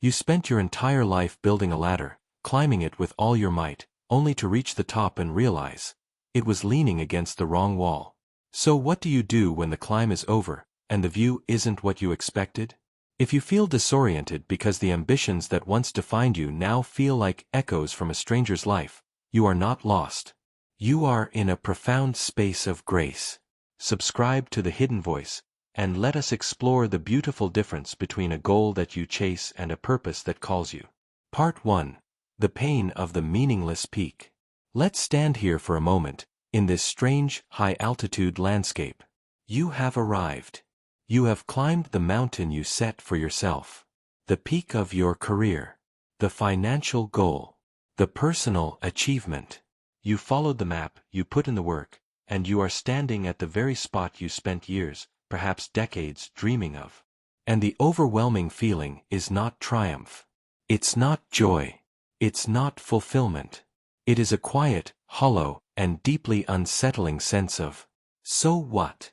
You spent your entire life building a ladder, climbing it with all your might, only to reach the top and realize it was leaning against the wrong wall. So what do you do when the climb is over, and the view isn't what you expected? If you feel disoriented because the ambitions that once defined you now feel like echoes from a stranger's life, you are not lost. You are in a profound space of grace. Subscribe to The Hidden Voice, and let us explore the beautiful difference between a goal that you chase and a purpose that calls you. Part 1. The Pain of the Meaningless Peak. Let's stand here for a moment, in this strange, high-altitude landscape. You have arrived. You have climbed the mountain you set for yourself. The peak of your career. The financial goal. The personal achievement. You followed the map, you put in the work, and you are standing at the very spot you spent years, perhaps decades, dreaming of. And the overwhelming feeling is not triumph. It's not joy. It's not fulfillment. It is a quiet, hollow, and deeply unsettling sense of, so what?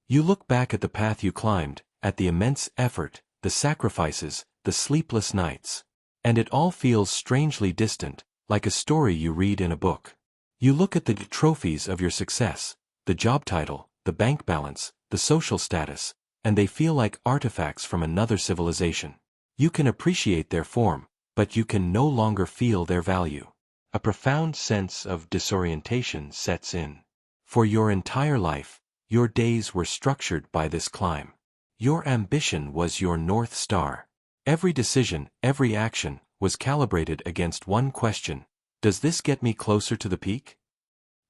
You look back at the path you climbed, at the immense effort, the sacrifices, the sleepless nights. And it all feels strangely distant, like a story you read in a book. You look at the trophies of your success, the job title, the bank balance, the social status, and they feel like artifacts from another civilization. You can appreciate their form, but you can no longer feel their value. A profound sense of disorientation sets in. For your entire life, your days were structured by this climb. Your ambition was your North Star. Every decision, every action, was calibrated against one question: does this get me closer to the peak?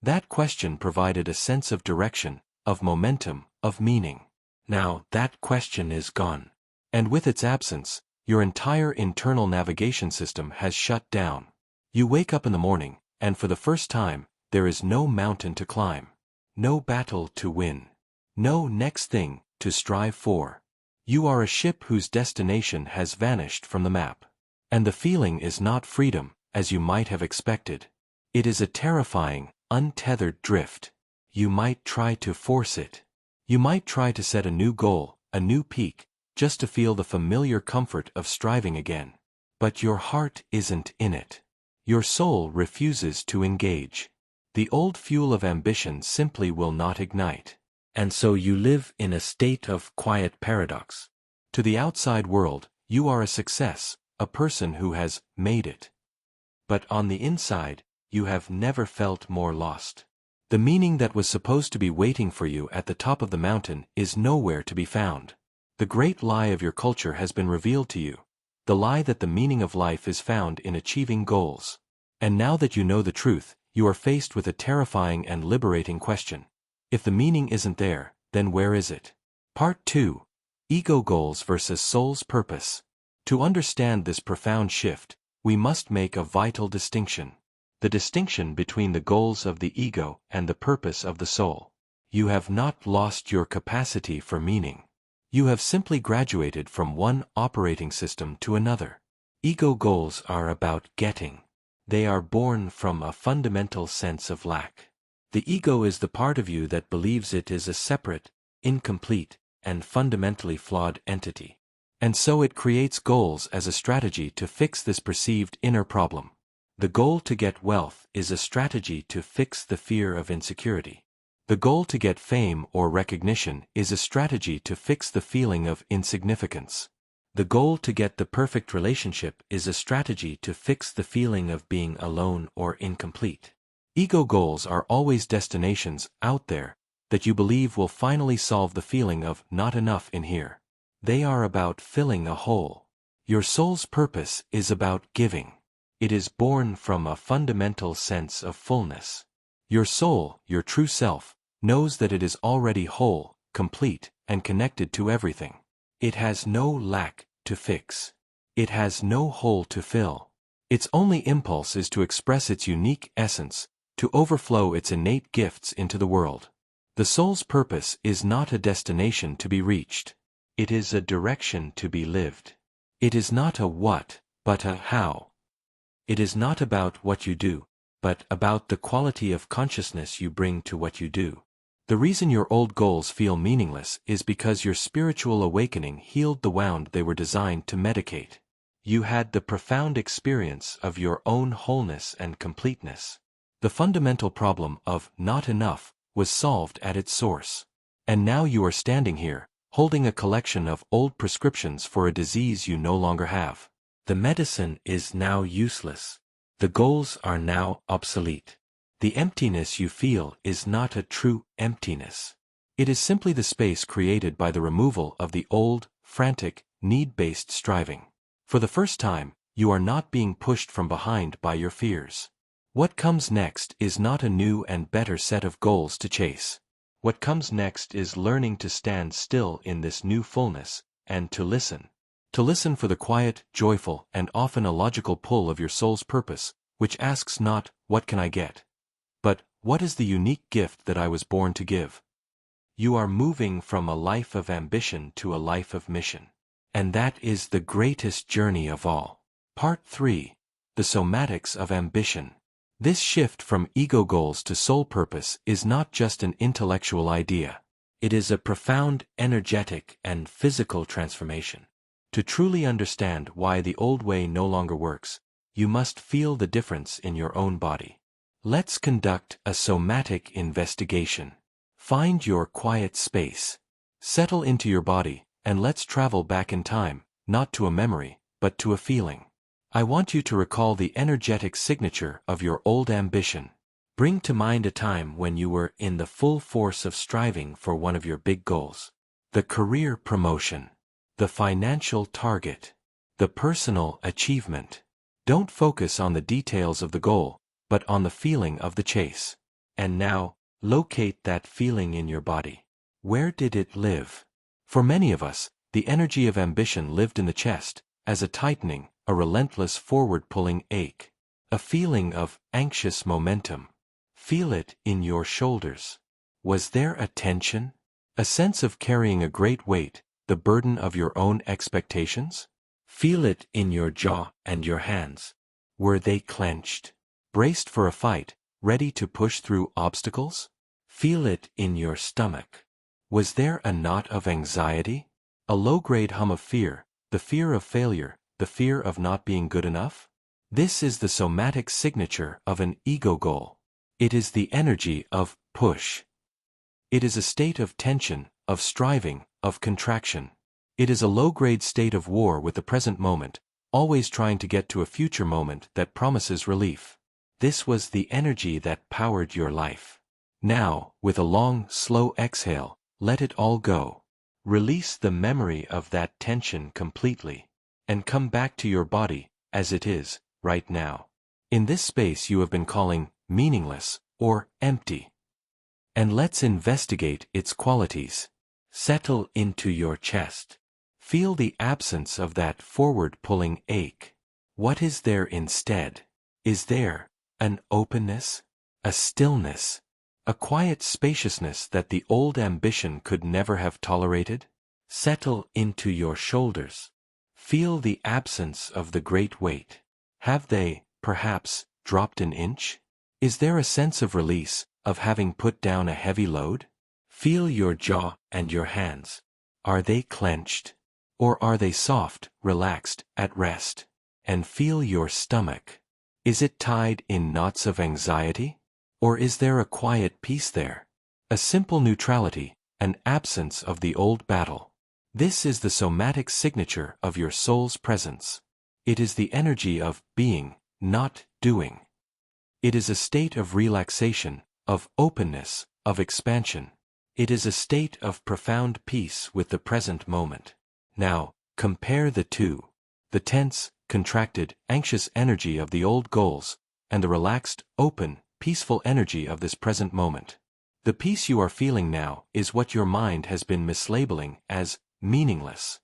That question provided a sense of direction, of momentum, of meaning. Now, that question is gone. And with its absence, your entire internal navigation system has shut down. You wake up in the morning, and for the first time, there is no mountain to climb. No battle to win. No next thing to strive for. You are a ship whose destination has vanished from the map. And the feeling is not freedom, as you might have expected. It is a terrifying, untethered drift. You might try to force it. You might try to set a new goal, a new peak, just to feel the familiar comfort of striving again. But your heart isn't in it. Your soul refuses to engage. The old fuel of ambition simply will not ignite. And so you live in a state of quiet paradox. To the outside world, you are a success, a person who has made it. But on the inside, you have never felt more lost. The meaning that was supposed to be waiting for you at the top of the mountain is nowhere to be found. The great lie of your culture has been revealed to you. The lie that the meaning of life is found in achieving goals. And now that you know the truth, you are faced with a terrifying and liberating question. If the meaning isn't there, then where is it? Part 2. Ego Goals versus Soul's Purpose. To understand this profound shift, we must make a vital distinction. The distinction between the goals of the ego and the purpose of the soul. You have not lost your capacity for meaning. You have simply graduated from one operating system to another. Ego goals are about getting. They are born from a fundamental sense of lack. The ego is the part of you that believes it is a separate, incomplete, and fundamentally flawed entity. And so it creates goals as a strategy to fix this perceived inner problem. The goal to get wealth is a strategy to fix the fear of insecurity. The goal to get fame or recognition is a strategy to fix the feeling of insignificance. The goal to get the perfect relationship is a strategy to fix the feeling of being alone or incomplete. Ego goals are always destinations out there that you believe will finally solve the feeling of not enough in here. They are about filling a hole. Your soul's purpose is about giving. It is born from a fundamental sense of fullness. Your soul, your true self, knows that it is already whole, complete, and connected to everything. It has no lack to fix. It has no hole to fill. Its only impulse is to express its unique essence, to overflow its innate gifts into the world. The soul's purpose is not a destination to be reached. It is a direction to be lived. It is not a what, but a how. It is not about what you do, but about the quality of consciousness you bring to what you do. The reason your old goals feel meaningless is because your spiritual awakening healed the wound they were designed to medicate. You had the profound experience of your own wholeness and completeness. The fundamental problem of not enough was solved at its source. And now you are standing here, holding a collection of old prescriptions for a disease you no longer have. The medicine is now useless. The goals are now obsolete. The emptiness you feel is not a true emptiness. It is simply the space created by the removal of the old, frantic, need-based striving. For the first time, you are not being pushed from behind by your fears. What comes next is not a new and better set of goals to chase. What comes next is learning to stand still in this new fullness, and to listen. To listen for the quiet, joyful, and often illogical pull of your soul's purpose, which asks not, "What can I get?" but, "What is the unique gift that I was born to give?" You are moving from a life of ambition to a life of mission. And that is the greatest journey of all. Part 3. The Somatics of Ambition. This shift from ego goals to soul purpose is not just an intellectual idea. It is a profound, energetic, and physical transformation. To truly understand why the old way no longer works, you must feel the difference in your own body. Let's conduct a somatic investigation. Find your quiet space. Settle into your body, and let's travel back in time, not to a memory, but to a feeling. I want you to recall the energetic signature of your old ambition. Bring to mind a time when you were in the full force of striving for one of your big goals. The career promotion. The financial target. The personal achievement. Don't focus on the details of the goal, but on the feeling of the chase. And now, locate that feeling in your body. Where did it live? For many of us, the energy of ambition lived in the chest, as a tightening, a relentless forward-pulling ache. A feeling of anxious momentum. Feel it in your shoulders. Was there a tension? A sense of carrying a great weight, the burden of your own expectations? Feel it in your jaw and your hands. Were they clenched? Braced for a fight, ready to push through obstacles? Feel it in your stomach. Was there a knot of anxiety? A low-grade hum of fear, the fear of failure, the fear of not being good enough? This is the somatic signature of an ego goal. It is the energy of push. It is a state of tension, of striving, of contraction. It is a low-grade state of war with the present moment, always trying to get to a future moment that promises relief. This was the energy that powered your life. Now, with a long, slow exhale, let it all go. Release the memory of that tension completely, and come back to your body, as it is, right now. In this space you have been calling meaningless, or empty. And let's investigate its qualities. Settle into your chest. Feel the absence of that forward-pulling ache. What is there instead? Is there an openness? A stillness? A quiet spaciousness that the old ambition could never have tolerated? Settle into your shoulders. Feel the absence of the great weight. Have they, perhaps, dropped an inch? Is there a sense of release, of having put down a heavy load? Feel your jaw and your hands. Are they clenched? Or are they soft, relaxed, at rest? And feel your stomach. Is it tied in knots of anxiety? Or is there a quiet peace there? A simple neutrality, an absence of the old battle. This is the somatic signature of your soul's presence. It is the energy of being, not doing. It is a state of relaxation, of openness, of expansion. It is a state of profound peace with the present moment. Now, compare the two. The tense, contracted, anxious energy of the old goals, and the relaxed, open, peaceful energy of this present moment. The peace you are feeling now is what your mind has been mislabeling as meaningless.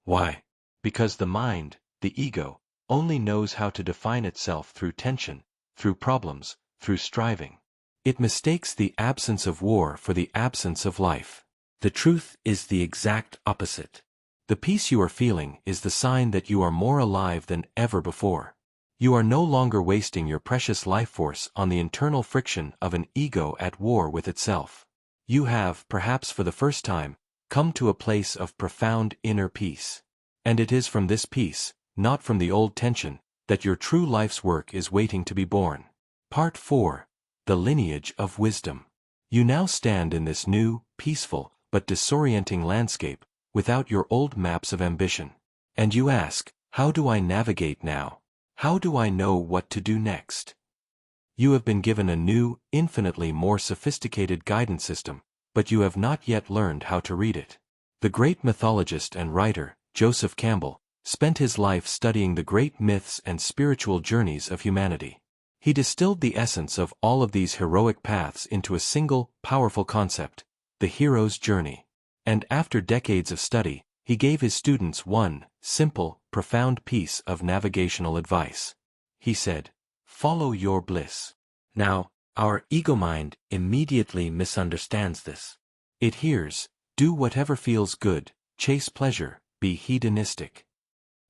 Why? Because the mind, the ego, only knows how to define itself through tension, through problems, through striving. It mistakes the absence of war for the absence of life. The truth is the exact opposite. The peace you are feeling is the sign that you are more alive than ever before. You are no longer wasting your precious life force on the internal friction of an ego at war with itself. You have, perhaps for the first time, come to a place of profound inner peace. And it is from this peace, not from the old tension, that your true life's work is waiting to be born. Part 4. The Lineage of Wisdom. You now stand in this new, peaceful, but disorienting landscape, without your old maps of ambition. And you ask, how do I navigate now? How do I know what to do next? You have been given a new, infinitely more sophisticated guidance system, but you have not yet learned how to read it. The great mythologist and writer, Joseph Campbell, spent his life studying the great myths and spiritual journeys of humanity. He distilled the essence of all of these heroic paths into a single, powerful concept, the hero's journey. And after decades of study, he gave his students one, simple, profound piece of navigational advice. He said, "Follow your bliss." Now, our ego mind immediately misunderstands this. It hears, do whatever feels good, chase pleasure, be hedonistic.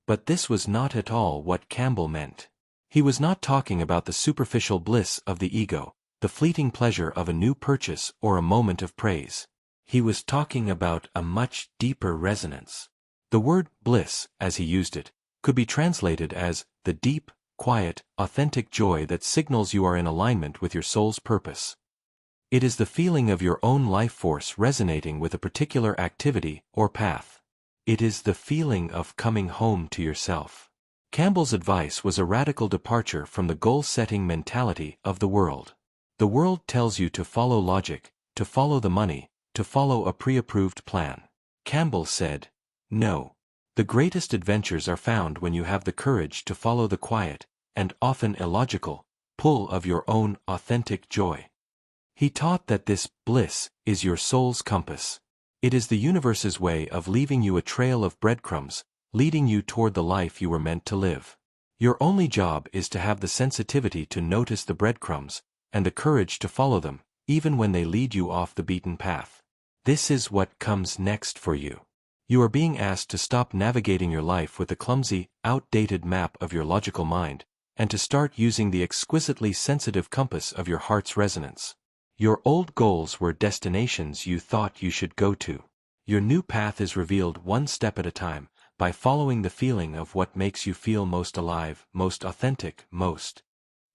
But this was not at all what Campbell meant. He was not talking about the superficial bliss of the ego, the fleeting pleasure of a new purchase or a moment of praise. He was talking about a much deeper resonance. The word bliss, as he used it, could be translated as the deep, quiet, authentic joy that signals you are in alignment with your soul's purpose. It is the feeling of your own life force resonating with a particular activity or path. It is the feeling of coming home to yourself. Campbell's advice was a radical departure from the goal-setting mentality of the world. The world tells you to follow logic, to follow the money, to follow a pre-approved plan. Campbell said, no. The greatest adventures are found when you have the courage to follow the quiet, and often illogical, pull of your own authentic joy. He taught that this bliss is your soul's compass. It is the universe's way of leaving you a trail of breadcrumbs, leading you toward the life you were meant to live. Your only job is to have the sensitivity to notice the breadcrumbs, and the courage to follow them, even when they lead you off the beaten path. This is what comes next for you. You are being asked to stop navigating your life with the clumsy, outdated map of your logical mind, and to start using the exquisitely sensitive compass of your heart's resonance. Your old goals were destinations you thought you should go to. Your new path is revealed one step at a time, by following the feeling of what makes you feel most alive, most authentic, most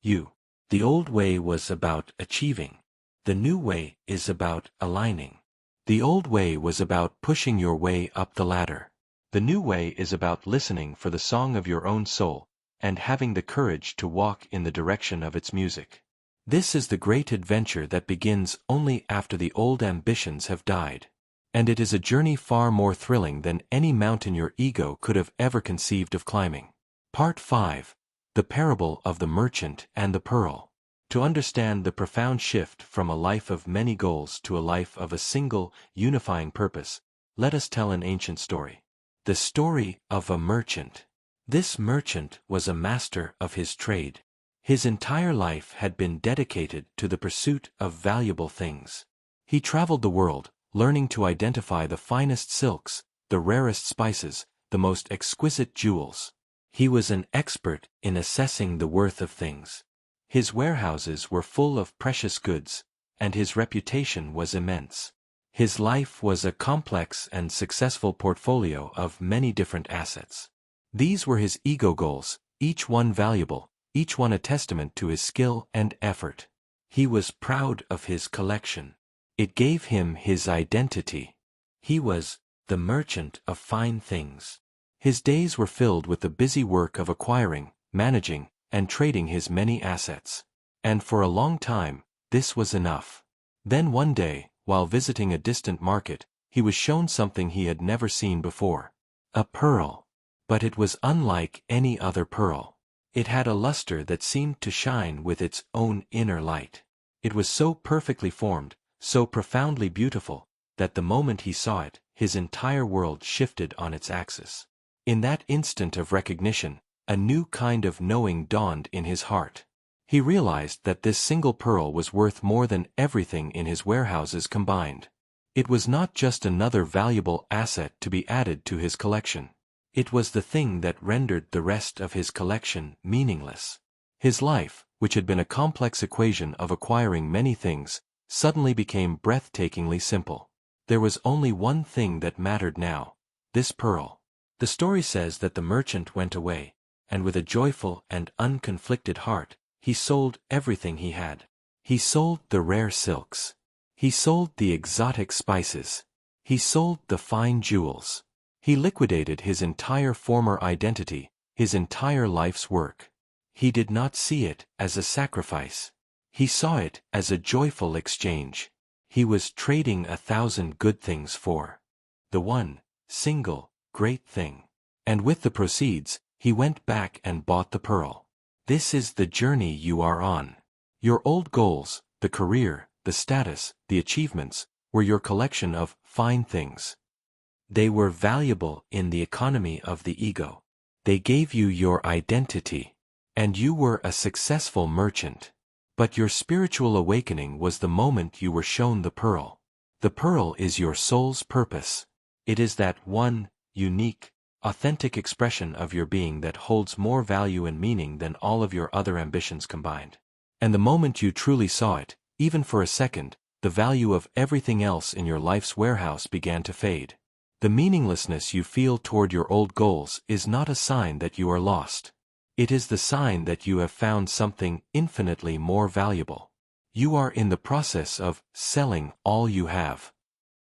you. The old way was about achieving. The new way is about aligning. The old way was about pushing your way up the ladder. The new way is about listening for the song of your own soul, and having the courage to walk in the direction of its music. This is the great adventure that begins only after the old ambitions have died. And it is a journey far more thrilling than any mountain your ego could have ever conceived of climbing. Part 5. The Parable of the Merchant and the Pearl. To understand the profound shift from a life of many goals to a life of a single, unifying purpose, let us tell an ancient story. The story of a merchant. This merchant was a master of his trade. His entire life had been dedicated to the pursuit of valuable things. He traveled the world, learning to identify the finest silks, the rarest spices, the most exquisite jewels. He was an expert in assessing the worth of things. His warehouses were full of precious goods, and his reputation was immense. His life was a complex and successful portfolio of many different assets. These were his ego goals, each one valuable, each one a testament to his skill and effort. He was proud of his collection. It gave him his identity. He was the merchant of fine things. His days were filled with the busy work of acquiring, managing, and trading his many assets. And for a long time, this was enough. Then one day, while visiting a distant market, he was shown something he had never seen before. A pearl. But it was unlike any other pearl. It had a luster that seemed to shine with its own inner light. It was so perfectly formed, so profoundly beautiful, that the moment he saw it, his entire world shifted on its axis. In that instant of recognition, a new kind of knowing dawned in his heart. He realized that this single pearl was worth more than everything in his warehouses combined. It was not just another valuable asset to be added to his collection. It was the thing that rendered the rest of his collection meaningless. His life, which had been a complex equation of acquiring many things, suddenly became breathtakingly simple. There was only one thing that mattered now: this pearl. The story says that the merchant went away, and with a joyful and unconflicted heart, he sold everything he had. He sold the rare silks. He sold the exotic spices. He sold the fine jewels. He liquidated his entire former identity, his entire life's work. He did not see it as a sacrifice. He saw it as a joyful exchange. He was trading 1,000 good things for the one single great thing. And with the proceeds, he went back and bought the pearl. This is the journey you are on. Your old goals, the career, the status, the achievements, were your collection of fine things. They were valuable in the economy of the ego. They gave you your identity. And you were a successful merchant. But your spiritual awakening was the moment you were shown the pearl. The pearl is your soul's purpose. It is that one, unique, authentic expression of your being that holds more value and meaning than all of your other ambitions combined. And the moment you truly saw it, even for a second, the value of everything else in your life's warehouse began to fade. The meaninglessness you feel toward your old goals is not a sign that you are lost. It is the sign that you have found something infinitely more valuable. You are in the process of selling all you have.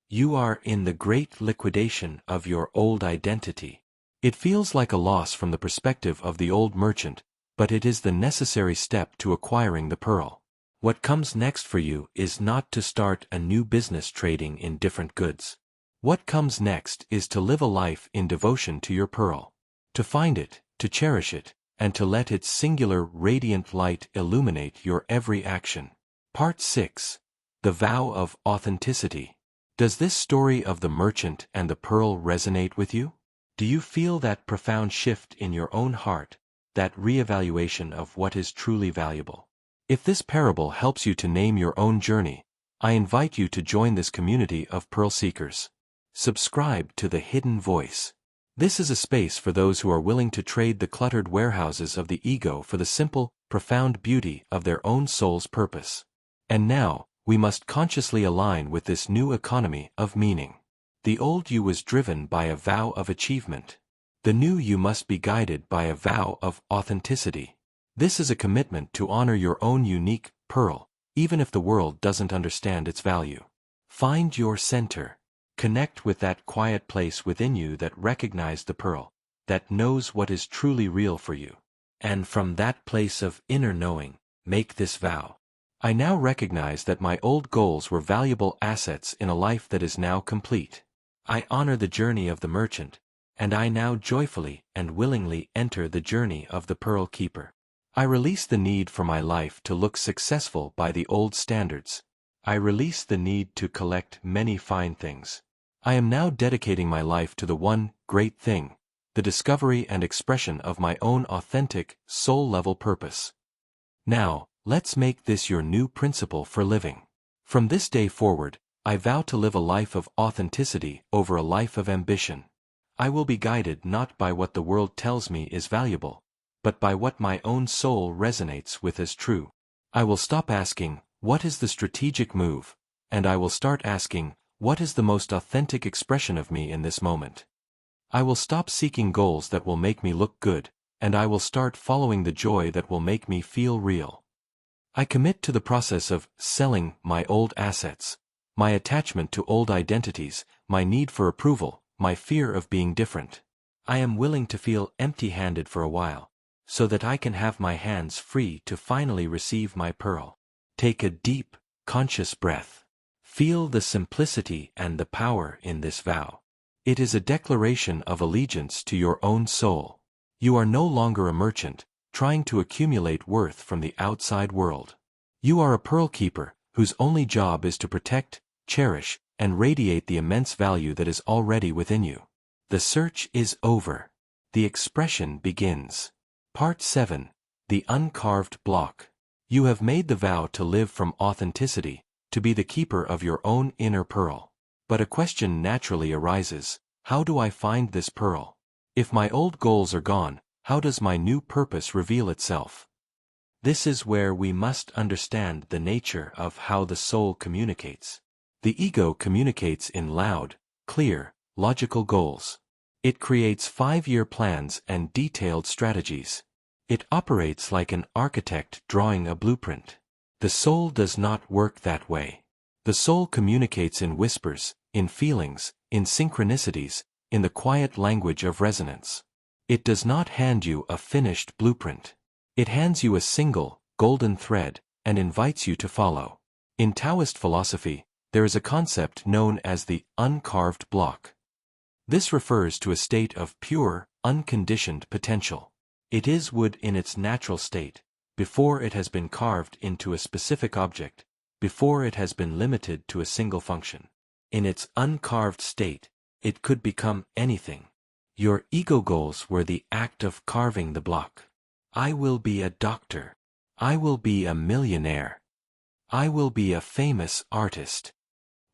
You are in the great liquidation of your old identity. It feels like a loss from the perspective of the old merchant, but it is the necessary step to acquiring the pearl. What comes next for you is not to start a new business trading in different goods. What comes next is to live a life in devotion to your pearl. To find it, to cherish it, and to let its singular radiant light illuminate your every action. Part 6. The Vow of Authenticity. Does this story of the merchant and the pearl resonate with you? Do you feel that profound shift in your own heart, that reevaluation of what is truly valuable? If this parable helps you to name your own journey, I invite you to join this community of pearl seekers. Subscribe to The Hidden Voice. This is a space for those who are willing to trade the cluttered warehouses of the ego for the simple, profound beauty of their own soul's purpose. And now, we must consciously align with this new economy of meaning. The old you was driven by a vow of achievement. The new you must be guided by a vow of authenticity. This is a commitment to honor your own unique pearl, even if the world doesn't understand its value. Find your center. Connect with that quiet place within you that recognizes the pearl, that knows what is truly real for you. And from that place of inner knowing, make this vow. I now recognize that my old goals were valuable assets in a life that is now complete. I honor the journey of the merchant, and I now joyfully and willingly enter the journey of the pearl keeper. I release the need for my life to look successful by the old standards. I release the need to collect many fine things. I am now dedicating my life to the one great thing, the discovery and expression of my own authentic, soul-level purpose. Now, let's make this your new principle for living. From this day forward, I vow to live a life of authenticity over a life of ambition. I will be guided not by what the world tells me is valuable, but by what my own soul resonates with as true. I will stop asking, what is the strategic move? And I will start asking, what is the most authentic expression of me in this moment? I will stop seeking goals that will make me look good, and I will start following the joy that will make me feel real. I commit to the process of selling my old assets, my attachment to old identities, my need for approval, my fear of being different. I am willing to feel empty-handed for a while, so that I can have my hands free to finally receive my pearl. Take a deep, conscious breath. Feel the simplicity and the power in this vow. It is a declaration of allegiance to your own soul. You are no longer a merchant, trying to accumulate worth from the outside world. You are a pearl keeper, whose only job is to protect, cherish, and radiate the immense value that is already within you. The search is over. The expression begins. Part 7. The Uncarved Block. You have made the vow to live from authenticity, to be the keeper of your own inner pearl. But a question naturally arises, how do I find this pearl? If my old goals are gone, how does my new purpose reveal itself? This is where we must understand the nature of how the soul communicates. The ego communicates in loud, clear, logical goals. It creates 5-year plans and detailed strategies. It operates like an architect drawing a blueprint. The soul does not work that way. The soul communicates in whispers, in feelings, in synchronicities, in the quiet language of resonance. It does not hand you a finished blueprint. It hands you a single, golden thread, and invites you to follow. In Taoist philosophy, there is a concept known as the uncarved block. This refers to a state of pure, unconditioned potential. It is wood in its natural state, before it has been carved into a specific object, before it has been limited to a single function. In its uncarved state, it could become anything. Your ego goals were the act of carving the block. I will be a doctor. I will be a millionaire. I will be a famous artist.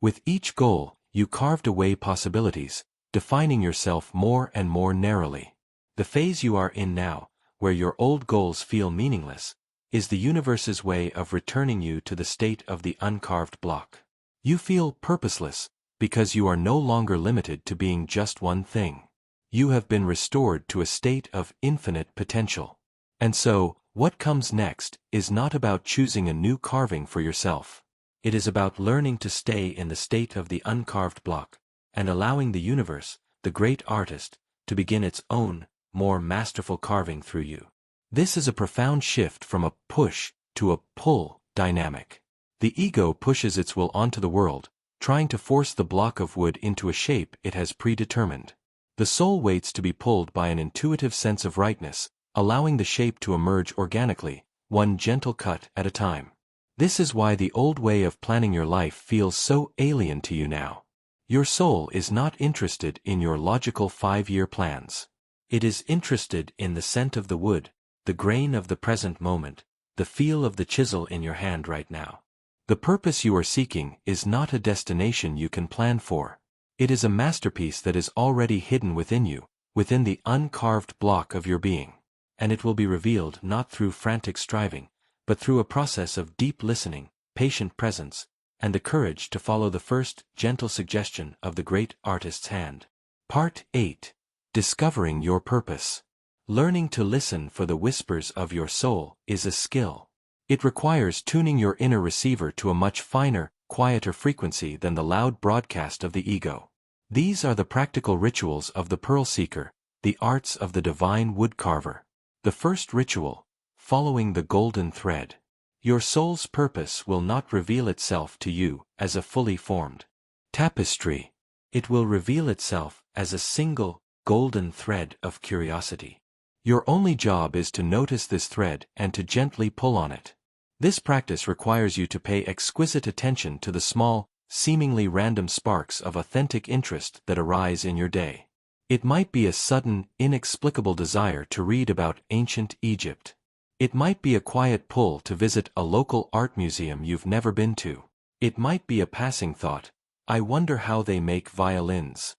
With each goal, you carved away possibilities, defining yourself more and more narrowly. The phase you are in now, where your old goals feel meaningless, is the universe's way of returning you to the state of the uncarved block. You feel purposeless, because you are no longer limited to being just one thing. You have been restored to a state of infinite potential. And so, what comes next is not about choosing a new carving for yourself. It is about learning to stay in the state of the uncarved block, and allowing the universe, the great artist, to begin its own, more masterful carving through you. This is a profound shift from a push to a pull dynamic. The ego pushes its will onto the world, trying to force the block of wood into a shape it has predetermined. The soul waits to be pulled by an intuitive sense of rightness, allowing the shape to emerge organically, one gentle cut at a time. This is why the old way of planning your life feels so alien to you now. Your soul is not interested in your logical 5-year plans. It is interested in the scent of the wood, the grain of the present moment, the feel of the chisel in your hand right now. The purpose you are seeking is not a destination you can plan for. It is a masterpiece that is already hidden within you, within the uncarved block of your being. And it will be revealed not through frantic striving, but through a process of deep listening, patient presence, and the courage to follow the first gentle suggestion of the great artist's hand. Part 8. Discovering your purpose. Learning to listen for the whispers of your soul is a skill. It requires tuning your inner receiver to a much finer, quieter frequency than the loud broadcast of the ego. These are the practical rituals of the pearl seeker, the arts of the divine woodcarver. The first ritual, following the golden thread. Your soul's purpose will not reveal itself to you as a fully formed tapestry. It will reveal itself as a single, golden thread of curiosity. Your only job is to notice this thread and to gently pull on it. This practice requires you to pay exquisite attention to the small, seemingly random sparks of authentic interest that arise in your day. It might be a sudden, inexplicable desire to read about ancient Egypt. It might be a quiet pull to visit a local art museum you've never been to. It might be a passing thought, I wonder how they make violins.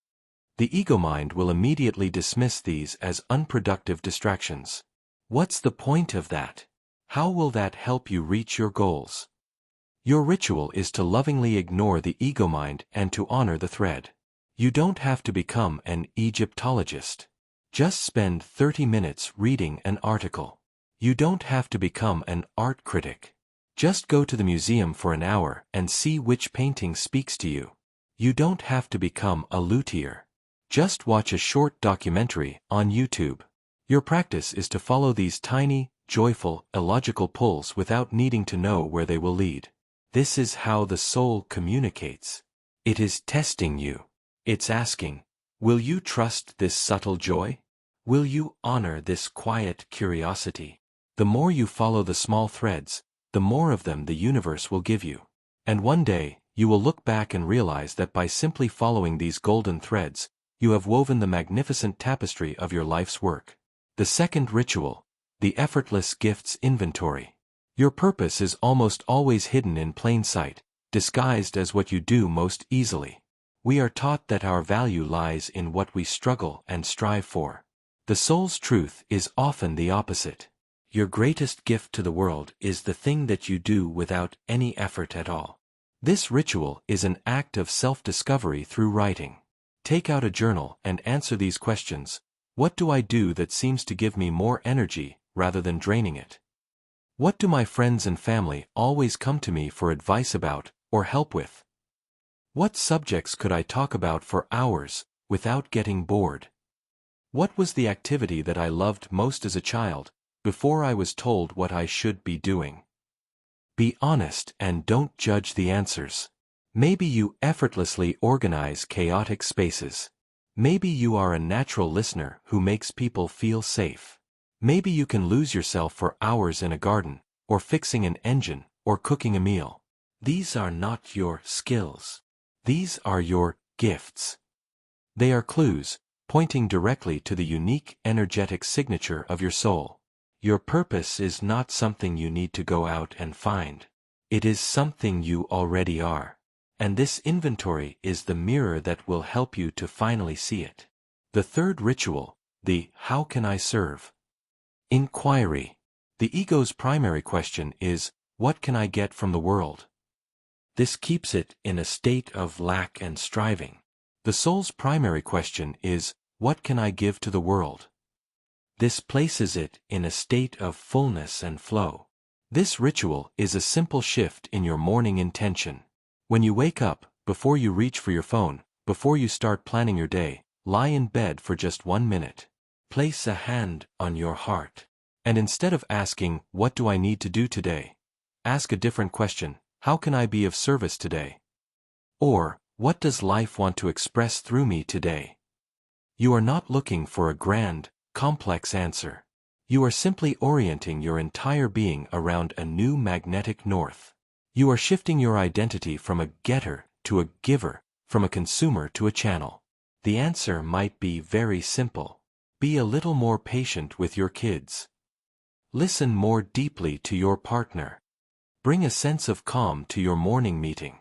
The ego mind will immediately dismiss these as unproductive distractions. What's the point of that? How will that help you reach your goals? Your ritual is to lovingly ignore the ego mind and to honor the thread. You don't have to become an Egyptologist. Just spend 30 minutes reading an article. You don't have to become an art critic. Just go to the museum for an hour and see which painting speaks to you. You don't have to become a luthier. Just watch a short documentary on YouTube. Your practice is to follow these tiny, joyful, illogical pulls without needing to know where they will lead. This is how the soul communicates. It is testing you. It's asking, will you trust this subtle joy? Will you honor this quiet curiosity? The more you follow the small threads, the more of them the universe will give you. And one day, you will look back and realize that by simply following these golden threads, you have woven the magnificent tapestry of your life's work. The second ritual, the effortless gifts inventory. Your purpose is almost always hidden in plain sight, disguised as what you do most easily. We are taught that our value lies in what we struggle and strive for. The soul's truth is often the opposite. Your greatest gift to the world is the thing that you do without any effort at all. This ritual is an act of self-discovery through writing. Take out a journal and answer these questions. What do I do that seems to give me more energy, rather than draining it? What do my friends and family always come to me for advice about, or help with? What subjects could I talk about for hours, without getting bored? What was the activity that I loved most as a child, before I was told what I should be doing? Be honest and don't judge the answers. Maybe you effortlessly organize chaotic spaces. Maybe you are a natural listener who makes people feel safe. Maybe you can lose yourself for hours in a garden, or fixing an engine, or cooking a meal. These are not your skills. These are your gifts. They are clues, pointing directly to the unique energetic signature of your soul. Your purpose is not something you need to go out and find. It is something you already are. And this inventory is the mirror that will help you to finally see it. The third ritual, the "How can I serve?" inquiry. The ego's primary question is, what can I get from the world? This keeps it in a state of lack and striving. The soul's primary question is, what can I give to the world? This places it in a state of fullness and flow. This ritual is a simple shift in your morning intention. When you wake up, before you reach for your phone, before you start planning your day, lie in bed for just 1 minute. Place a hand on your heart. And instead of asking, what do I need to do today? Ask a different question, how can I be of service today? Or, what does life want to express through me today? You are not looking for a grand, complex answer. You are simply orienting your entire being around a new magnetic north. You are shifting your identity from a getter to a giver, from a consumer to a channel. The answer might be very simple. Be a little more patient with your kids. Listen more deeply to your partner. Bring a sense of calm to your morning meeting.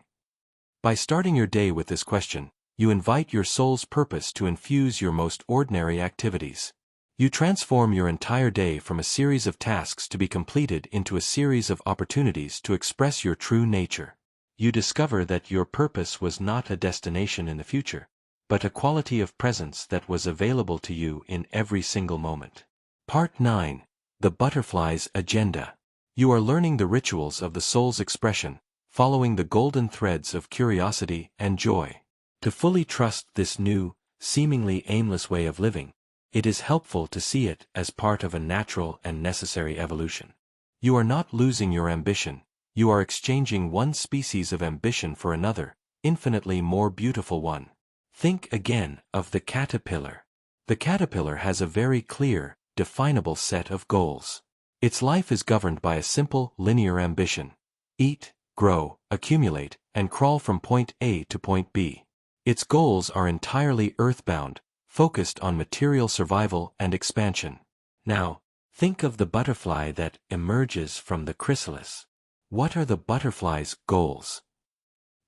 By starting your day with this question, you invite your soul's purpose to infuse your most ordinary activities. You transform your entire day from a series of tasks to be completed into a series of opportunities to express your true nature. You discover that your purpose was not a destination in the future, but a quality of presence that was available to you in every single moment. Part 9. The Butterfly's Agenda. You are learning the rituals of the soul's expression, following the golden threads of curiosity and joy. To fully trust this new, seemingly aimless way of living, it is helpful to see it as part of a natural and necessary evolution. You are not losing your ambition, you are exchanging one species of ambition for another, infinitely more beautiful one. Think again of the caterpillar. The caterpillar has a very clear, definable set of goals. Its life is governed by a simple, linear ambition. Eat, grow, accumulate, and crawl from point A to point B. Its goals are entirely earthbound, focused on material survival and expansion. Now, think of the butterfly that emerges from the chrysalis. What are the butterfly's goals?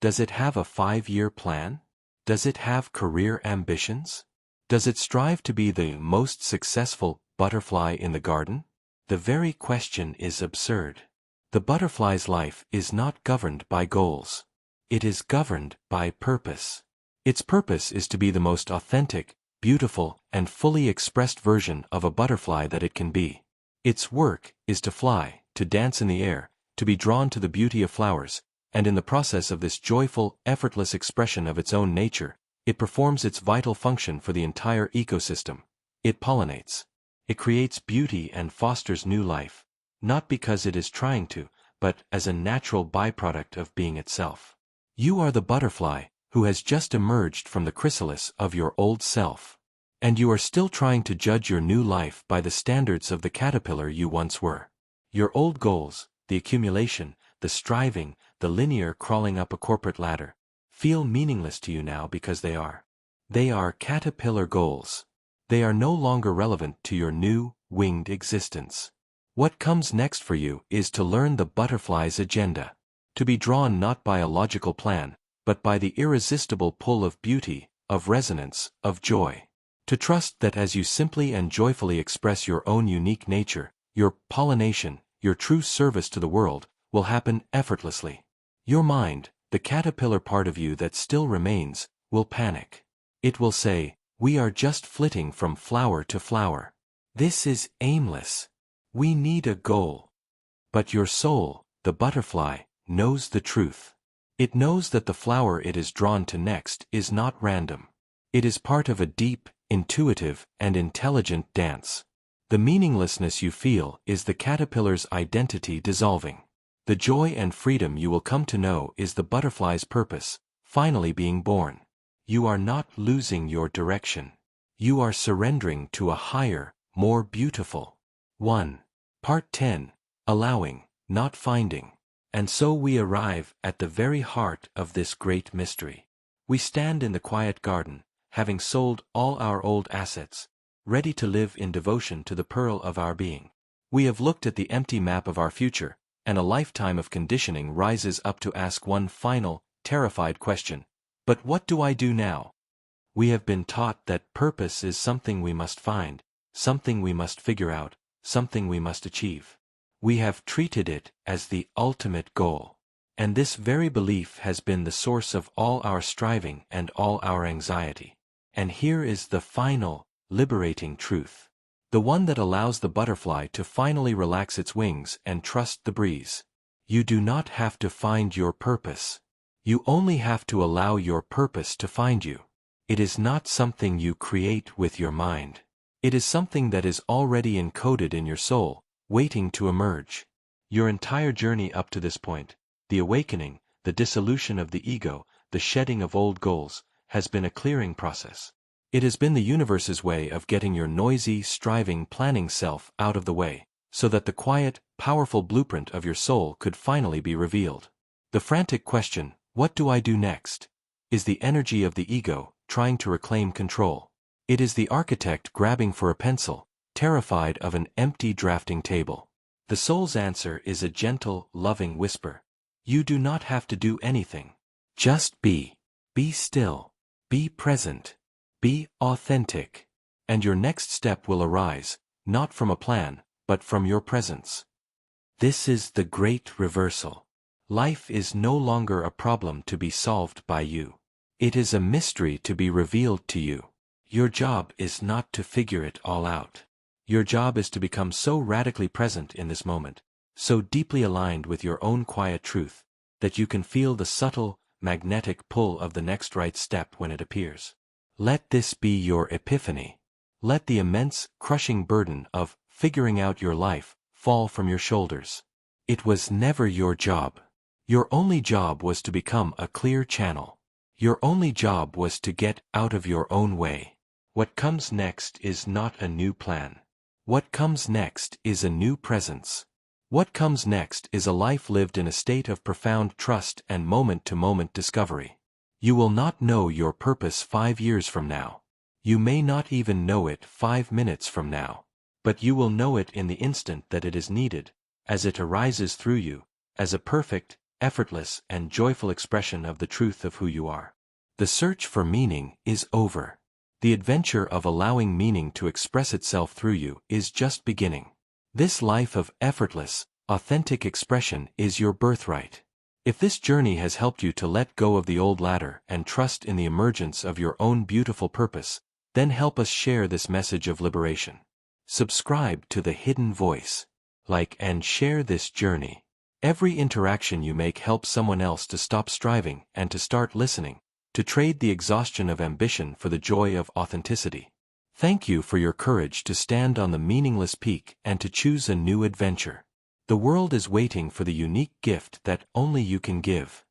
Does it have a 5-year plan? Does it have career ambitions? Does it strive to be the most successful butterfly in the garden? The very question is absurd. The butterfly's life is not governed by goals. It is governed by purpose. Its purpose is to be the most authentic, beautiful, and fully expressed version of a butterfly that it can be. Its work is to fly, to dance in the air, to be drawn to the beauty of flowers, and in the process of this joyful, effortless expression of its own nature, it performs its vital function for the entire ecosystem. It pollinates. It creates beauty and fosters new life, not because it is trying to, but as a natural byproduct of being itself. You are the butterfly who has just emerged from the chrysalis of your old self. And you are still trying to judge your new life by the standards of the caterpillar you once were. Your old goals, the accumulation, the striving, the linear crawling up a corporate ladder, feel meaningless to you now because they are. They are caterpillar goals. They are no longer relevant to your new, winged existence. What comes next for you is to learn the butterfly's agenda. To be drawn not by a logical plan, but by the irresistible pull of beauty, of resonance, of joy. To trust that as you simply and joyfully express your own unique nature, your pollination, your true service to the world, will happen effortlessly. Your mind, the caterpillar part of you that still remains, will panic. It will say, "We are just flitting from flower to flower. This is aimless. We need a goal." But your soul, the butterfly, knows the truth. It knows that the flower it is drawn to next is not random. It is part of a deep, intuitive, and intelligent dance. The meaninglessness you feel is the caterpillar's identity dissolving. The joy and freedom you will come to know is the butterfly's purpose, finally being born. You are not losing your direction. You are surrendering to a higher, more beautiful one. Part 10. Allowing, not finding. And so we arrive at the very heart of this great mystery. We stand in the quiet garden, having sold all our old assets, ready to live in devotion to the pearl of our being. We have looked at the empty map of our future, and a lifetime of conditioning rises up to ask one final, terrified question. But what do I do now? We have been taught that purpose is something we must find, something we must figure out, something we must achieve. We have treated it as the ultimate goal. And this very belief has been the source of all our striving and all our anxiety. And here is the final, liberating truth. The one that allows the butterfly to finally relax its wings and trust the breeze. You do not have to find your purpose. You only have to allow your purpose to find you. It is not something you create with your mind. It is something that is already encoded in your soul, waiting to emerge. Your entire journey up to this point, the awakening, the dissolution of the ego, the shedding of old goals, has been a clearing process. It has been the universe's way of getting your noisy, striving, planning self out of the way, so that the quiet, powerful blueprint of your soul could finally be revealed. The frantic question, "What do I do next?" is the energy of the ego, trying to reclaim control. It is the architect grabbing for a pencil, terrified of an empty drafting table. The soul's answer is a gentle, loving whisper. You do not have to do anything. Just be. Be still. Be present. Be authentic. And your next step will arise, not from a plan, but from your presence. This is the great reversal. Life is no longer a problem to be solved by you. It is a mystery to be revealed to you. Your job is not to figure it all out. Your job is to become so radically present in this moment, so deeply aligned with your own quiet truth, that you can feel the subtle, magnetic pull of the next right step when it appears. Let this be your epiphany. Let the immense, crushing burden of figuring out your life fall from your shoulders. It was never your job. Your only job was to become a clear channel. Your only job was to get out of your own way. What comes next is not a new plan. What comes next is a new presence. What comes next is a life lived in a state of profound trust and moment-to-moment discovery. You will not know your purpose 5 years from now. You may not even know it 5 minutes from now. But you will know it in the instant that it is needed, as it arises through you, as a perfect, effortless, and joyful expression of the truth of who you are. The search for meaning is over. The adventure of allowing meaning to express itself through you is just beginning. This life of effortless, authentic expression is your birthright. If this journey has helped you to let go of the old ladder and trust in the emergence of your own beautiful purpose, then help us share this message of liberation. Subscribe to The Hidden Voice. Like and share this journey. Every interaction you make helps someone else to stop striving and to start listening, to trade the exhaustion of ambition for the joy of authenticity. Thank you for your courage to stand on the meaningless peak and to choose a new adventure. The world is waiting for the unique gift that only you can give.